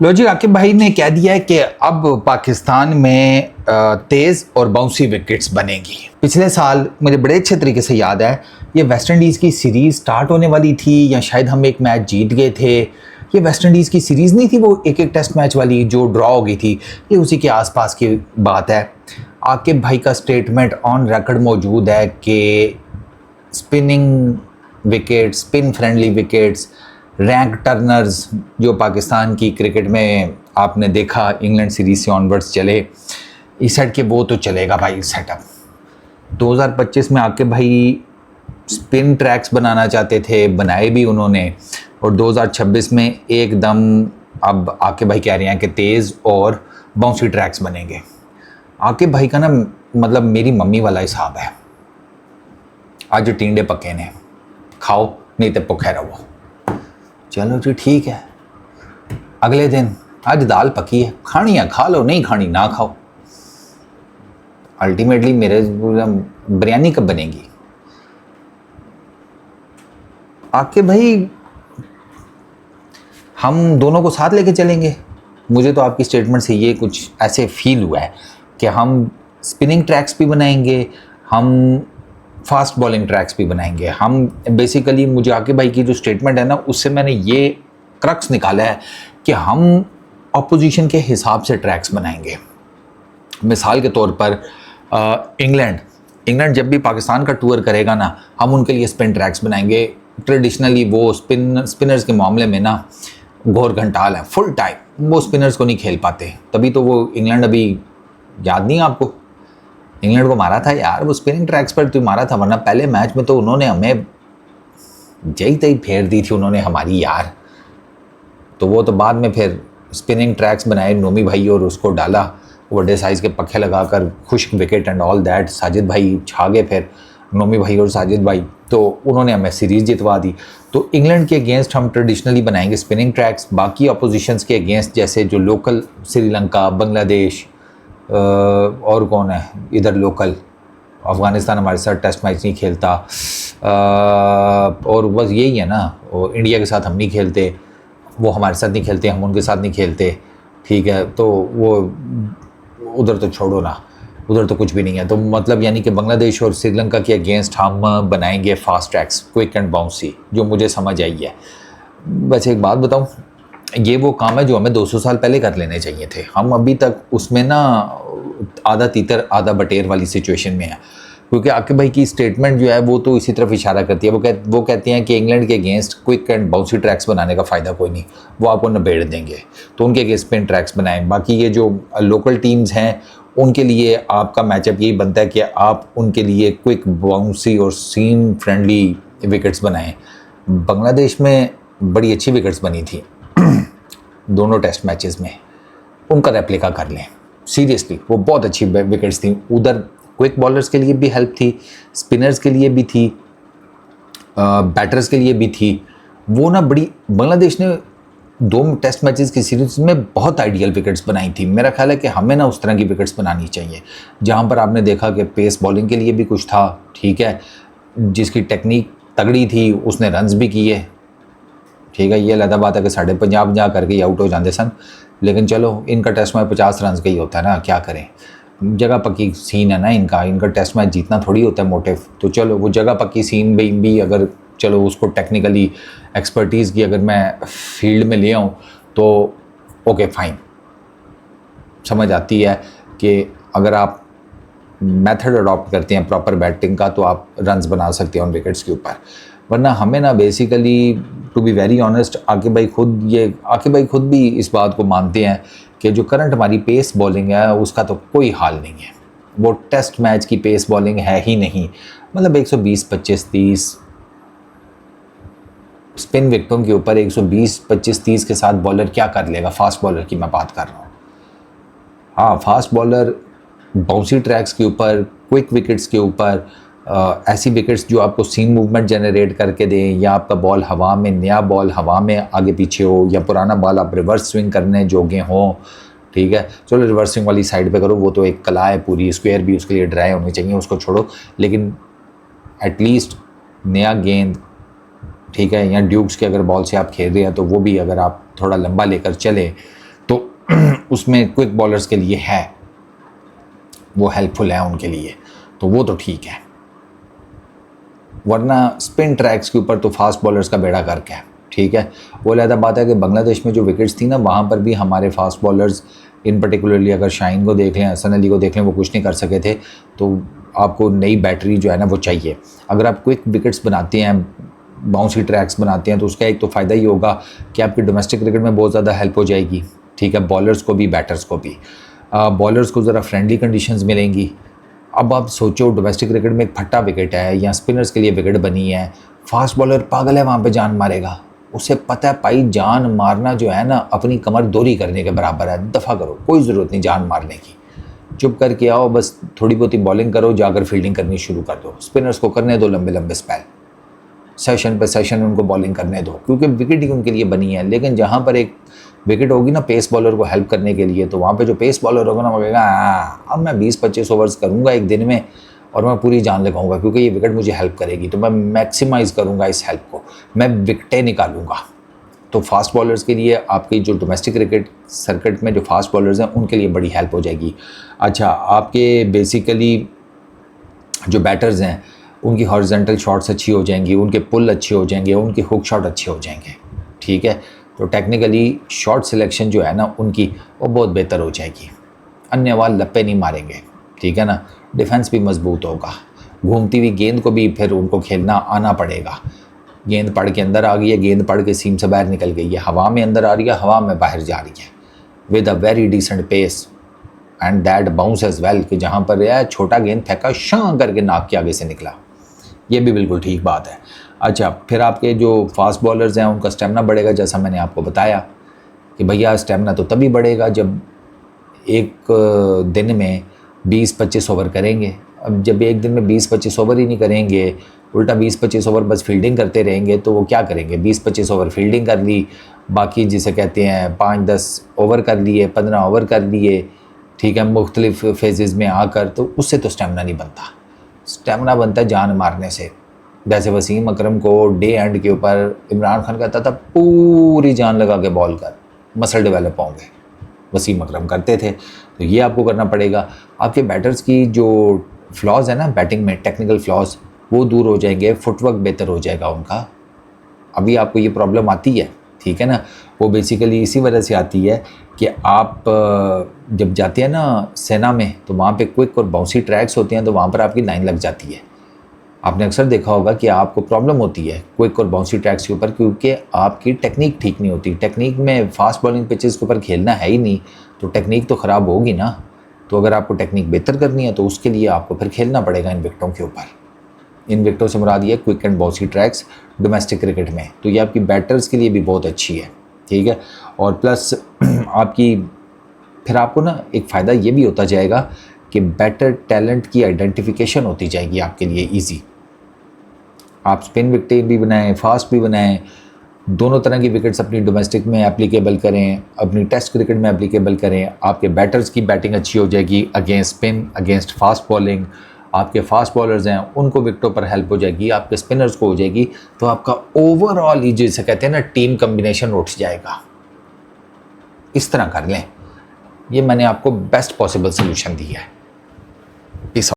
लो जी, आकिब भाई ने कह दिया है कि अब पाकिस्तान में तेज़ और बाउंसी विकेट्स बनेगी। पिछले साल मुझे बड़े अच्छे तरीके से याद है, ये वेस्ट इंडीज़ की सीरीज़ स्टार्ट होने वाली थी या शायद हम एक मैच जीत गए थे। ये वेस्ट इंडीज़ की सीरीज़ नहीं थी, वो एक एक टेस्ट मैच वाली जो ड्रॉ हो गई थी, ये उसी के आसपास की बात है। आकिब भाई का स्टेटमेंट ऑन रिकॉर्ड मौजूद है कि spinning wickets, spin friendly wickets, rank Turners जो पाकिस्तान की क्रिकेट में आपने देखा इंग्लैंड सीरीज से ऑनवर्ड्स चले, इस साइड के वो तो चलेगा भाई सेटअप। 2025 में आके भाई स्पिन ट्रैक्स बनाना चाहते थे, बनाए भी उन्होंने, और 2026 में एकदम अब आके भाई कह रहे हैं कि तेज़ और बाउंसी ट्रैक्स बनेंगे। आके भाई का ना मतलब मेरी मम्मी वाला हिसाब है, आज टींडे पके ने खाओ नहीं तो भुखे रहो। चलो जी ठीक है, अगले दिन आज दाल पकी है, खानी है खा लो, नहीं खानी ना खाओ। अल्टीमेटली मेरे बिरयानी कब बनेगी? आके भाई हम दोनों को साथ लेके चलेंगे। मुझे तो आपकी स्टेटमेंट से ये कुछ ऐसे फील हुआ है कि हम स्पिनिंग ट्रैक्स भी बनाएंगे, हम फास्ट बॉलिंग ट्रैक्स भी बनाएंगे। हम बेसिकली, मुझे आके भाई की जो स्टेटमेंट है ना, उससे मैंने ये क्रक्स निकाला है कि हम ऑपोजिशन के हिसाब से ट्रैक्स बनाएंगे। मिसाल के तौर पर इंग्लैंड जब भी पाकिस्तान का टूर करेगा ना, हम उनके लिए स्पिन ट्रैक्स बनाएंगे। ट्रेडिशनली वो स्पिनर्स के मामले में ना घोर घंटाल है, फुल टाइम वो स्पिनर्स को नहीं खेल पाते। तभी तो वो इंग्लैंड, अभी याद नहीं आपको, इंग्लैंड को मारा था यार, वो स्पिनिंग ट्रैक्स पर तो मारा था, वरना पहले मैच में तो उन्होंने हमें जई तई फेर दी थी उन्होंने हमारी यार। तो वो तो बाद में फिर स्पिनिंग ट्रैक्स बनाए नोमी भाई और उसको डाला, बड़े साइज़ के पखे लगाकर, खुश्क wicket and all that. Sajid भाई छा गए फिर, नोमी भाई और साजिद भाई, तो उन्होंने हमें सीरीज़ जितवा दी। तो इंग्लैंड के अगेंस्ट हम ट्रेडिशनली बनाएंगे स्पिनिंग ट्रैक्स। बाकी अपोजिशंस के अगेंस्ट जैसे जो लोकल श्रीलंका, बांग्लादेश और कौन है इधर लोकल, अफ़गानिस्तान हमारे साथ टेस्ट मैच नहीं खेलता, और बस यही है ना, और इंडिया के साथ हम नहीं खेलते, वो हमारे साथ नहीं खेलते, हम उनके साथ नहीं खेलते, ठीक है। तो वो उधर तो छोड़ो ना, उधर तो कुछ भी नहीं है। तो मतलब यानी कि बांग्लादेश और श्रीलंका के अगेंस्ट हम बनाएंगे fast tracks, quick and bouncy, जो मुझे समझ आई है। वैसे एक बात बताऊं, ये वो काम है जो हमें 200 साल पहले कर लेने चाहिए थे। हम अभी तक उसमें ना आधा तीतर आधा बटेर वाली सिचुएशन में है, क्योंकि आकिब भाई की स्टेटमेंट जो है वो तो इसी तरफ इशारा करती है। वो कहते हैं कि इंग्लैंड के against quick and bouncy tracks बनाने का फ़ायदा कोई नहीं, वो आपको नबेड़ देंगे, तो उनके अगेंस्ट स्पिन ट्रैक्स बनाएं। बाकी ये जो लोकल टीम्स हैं उनके लिए आपका मैचअप यही बनता है कि आप उनके लिए क्विक बाउंसी और सीम फ्रेंडली विकेट्स बनाएं। बांग्लादेश में बड़ी अच्छी विकेट्स बनी थी दोनों टेस्ट मैचेस में, उनका रेप्लिका कर लें। सीरियसली वो बहुत अच्छी विकेट्स थी। उधर क्विक बॉलर्स के लिए भी हेल्प थी, स्पिनर्स के लिए भी थी, बैटर्स के लिए भी थी। वो ना बड़ी, बांग्लादेश ने 2 टेस्ट मैचेस की सीरीज में बहुत आइडियल विकेट्स बनाई थी। मेरा ख्याल है कि हमें ना उस तरह की विकेट्स बनानी चाहिए, जहाँ पर आपने देखा कि पेस बॉलिंग के लिए भी कुछ था, ठीक है, जिसकी टेक्निक तगड़ी थी, उसने रन्स भी किए, ठीक है। ये अलग बात है कि 50 करके आउट हो जाते सन, लेकिन चलो इनका टेस्ट मैच 50 रन का ही होता है ना, क्या करें, जगह पक्की सीन है ना इनका टेस्ट मैच जीतना थोड़ी होता है मोटिव। तो चलो वो जगह पक्की सीन भी अगर, चलो उसको टेक्निकली एक्सपर्टीज़ की अगर मैं फील्ड में ले आऊँ तो ओके फाइन, समझ आती है कि अगर आप मेथड अडॉप्ट करते हैं प्रॉपर बैटिंग का तो आप रन्स बना सकते हैं उन विकेट्स के ऊपर। वरना हमें ना basically, to be very honest, Aqib भाई खुद भी इस बात को मानते हैं कि जो करंट हमारी पेस बॉलिंग है उसका तो कोई हाल नहीं है। वो टेस्ट मैच की पेस बॉलिंग है ही नहीं। मतलब 120, 25, 30 स्पिन विकेटों के ऊपर 120, 25, 30 के साथ बॉलर क्या कर लेगा? फास्ट बॉलर की मैं बात कर रहा हूँ। हाँ, फास्ट बॉलर बाउंसी ट्रैक्स के ऊपर, क्विक विकेट्स के ऊपर, ऐसी विकेट्स जो आपको सीम मूवमेंट जनरेट करके दें, या आपका बॉल हवा में, नया बॉल हवा में आगे पीछे हो, या पुराना बॉल आप रिवर्स स्विंग करने जोगे हों, ठीक है। चलो रिवर्स स्विंग वाली साइड पे करो, वो तो एक कला है पूरी, स्क्वायर भी उसके लिए ड्राई होनी चाहिए, उसको छोड़ो। लेकिन एटलीस्ट नया गेंद, ठीक है, या ड्यूक्स के अगर बॉल से आप खेल रहे हैं तो वो भी अगर आप थोड़ा लंबा लेकर चले उसमें क्विक बॉलर्स के लिए है, वो हेल्पफुल है उनके लिए, तो वो तो ठीक है। वरना स्पिन ट्रैक्स के ऊपर तो फास्ट बॉलर्स का बेड़ा गर्क है, ठीक है। वो अलग बात है कि बांग्लादेश में जो विकेट्स थी ना, वहाँ पर भी हमारे फास्ट बॉलर्स, इन पर्टिकुलरली अगर शाहीन को देख लें, हसन अली को देख लें, वो कुछ नहीं कर सके थे। तो आपको नई बैटरी जो है ना वो चाहिए। अगर आप क्विक विकेट्स बनाते हैं, बाउंसी ट्रैक्स बनाते हैं, तो उसका एक तो फ़ायदा ही होगा कि आपकी डोमेस्टिक क्रिकेट में बहुत ज़्यादा हेल्प हो जाएगी, ठीक है, बॉलर्स को भी, बैटर्स को भी। बॉलर्स को ज़रा फ्रेंडली कंडीशंस मिलेंगी। अब आप सोचो, डोमेस्टिक क्रिकेट में एक फट्टा विकेट है या स्पिनर्स के लिए विकेट बनी है, फास्ट बॉलर पागल है वहाँ पे जान मारेगा, उसे पता है भाई जान मारना जो है ना अपनी कमर दोरी करने के बराबर है, दफ़ा करो, कोई ज़रूरत नहीं जान मारने की, चुप करके आओ, बस थोड़ी बहुत ही बॉलिंग करो, जाकर फील्डिंग करनी शुरू कर दो, स्पिनर्स को करने दो लंबे लंबे स्पेल, सेशन पे सेशन उनको बॉलिंग करने दो, क्योंकि विकेट ही उनके लिए बनी है। लेकिन जहाँ पर एक विकेट होगी ना पेस बॉलर को हेल्प करने के लिए, तो वहाँ पे जो पेस बॉलर होगा ना वो कहेगा अब मैं 20-25 ओवर्स करूँगा एक दिन में और मैं पूरी जान लगाऊंगा, क्योंकि ये विकेट मुझे हेल्प करेगी, तो मैं मैक्सिमाइज़ करूँगा इस हेल्प को, मैं विकेटें निकालूंगा। तो फास्ट बॉलर्स के लिए आपकी जो डोमेस्टिक क्रिकेट सर्किट में जो फास्ट बॉलर्स हैं उनके लिए बड़ी हेल्प हो जाएगी। अच्छा, आपके बेसिकली जो बैटर्स हैं उनकी हॉरिजॉन्टल शॉट्स अच्छी हो जाएंगी, उनके पुल अच्छे हो जाएंगे, उनके हुक शॉट अच्छे हो जाएंगे, ठीक है। तो टेक्निकली शॉट सिलेक्शन जो है ना उनकी वो बहुत बेहतर हो जाएगी, अन्य वाल लप्पे नहीं मारेंगे, ठीक है ना। डिफेंस भी मजबूत होगा, घूमती हुई गेंद को भी फिर उनको खेलना आना पड़ेगा। गेंद पड़ के अंदर आ गई है, गेंद पड़ के सीम से बाहर निकल गई है, हवा में अंदर आ रही है, हवा में बाहर जा रही है, with a very decent pace and that bounce as well, कि जहाँ पर यह छोटा गेंद फेंका शां करके नाक के आगे से निकला, ये भी बिल्कुल ठीक बात है। अच्छा, फिर आपके जो फास्ट बॉलर्स हैं उनका स्टेमिना बढ़ेगा, जैसा मैंने आपको बताया कि भैया स्टेमिना तो तभी बढ़ेगा जब एक दिन में 20-25 ओवर करेंगे। अब जब एक दिन में 20-25 ओवर ही नहीं करेंगे, उल्टा 20-25 ओवर बस फील्डिंग करते रहेंगे, तो वो क्या करेंगे, 20-25 ओवर फील्डिंग कर ली, बाकी जिसे कहते हैं 5-10 ओवर कर लिए, 15 ओवर कर लिए, ठीक है, मुख्तलिफ फेजेज़ में आकर, तो उससे तो स्टेमिना नहीं बनता। स्टेमिना बनता है जान मारने से। जैसे वसीम अकरम को डे एंड के ऊपर इमरान खान कहता था पूरी जान लगा के बॉल कर, मसल डेवलप होंगे, वसीम अकरम करते थे। तो ये आपको करना पड़ेगा। आपके बैटर्स की जो फ्लॉज है ना बैटिंग में, टेक्निकल फ्लॉज, वो दूर हो जाएंगे, फुटवर्क बेहतर हो जाएगा उनका। अभी आपको ये प्रॉब्लम आती है, ठीक है ना, वो बेसिकली इसी वजह से आती है कि आप जब जाते हैं ना सेना में, तो वहाँ पे क्विक और बाउंसी ट्रैक्स होते हैं, तो वहाँ पर आपकी लाइन लग जाती है। आपने अक्सर देखा होगा कि आपको प्रॉब्लम होती है क्विक और बाउंसी ट्रैक्स के ऊपर, क्योंकि आपकी टेक्निक ठीक नहीं होती। टेक्निक में फास्ट बॉलिंग पिचेस के ऊपर खेलना है ही नहीं, तो टेक्निक तो ख़राब होगी ना। तो अगर आपको टेक्निक बेहतर करनी है तो उसके लिए आपको फिर खेलना पड़ेगा इन विकेटों के ऊपर। इन विकेटों से मुराद ये quick and bouncy tracks domestic cricket में, तो ये आपकी बैटर्स के लिए भी बहुत अच्छी है, ठीक है। और प्लस आपकी फिर आपको ना एक फ़ायदा ये भी होता जाएगा कि बेटर टैलेंट की आइडेंटिफिकेशन होती जाएगी आपके लिए ईजी। आप स्पिन विकेट भी बनाएं, फास्ट भी बनाएं, दोनों तरह की विकेट्स अपनी डोमेस्टिक में एप्लीकेबल करें, अपनी टेस्ट क्रिकेट में एप्लीकेबल करें। आपके बैटर्स की बैटिंग अच्छी हो जाएगी against spin, against fast bowling. आपके फास्ट बॉलर्स हैं उनको विकेटों पर हेल्प हो जाएगी, आपके स्पिनर्स को हो जाएगी। तो आपका ओवरऑल ये जिसे कहते हैं ना टीम कम्बिनेशन उठ जाएगा। इस तरह कर लें, ये मैंने आपको बेस्ट पॉसिबल सोल्यूशन दिया है।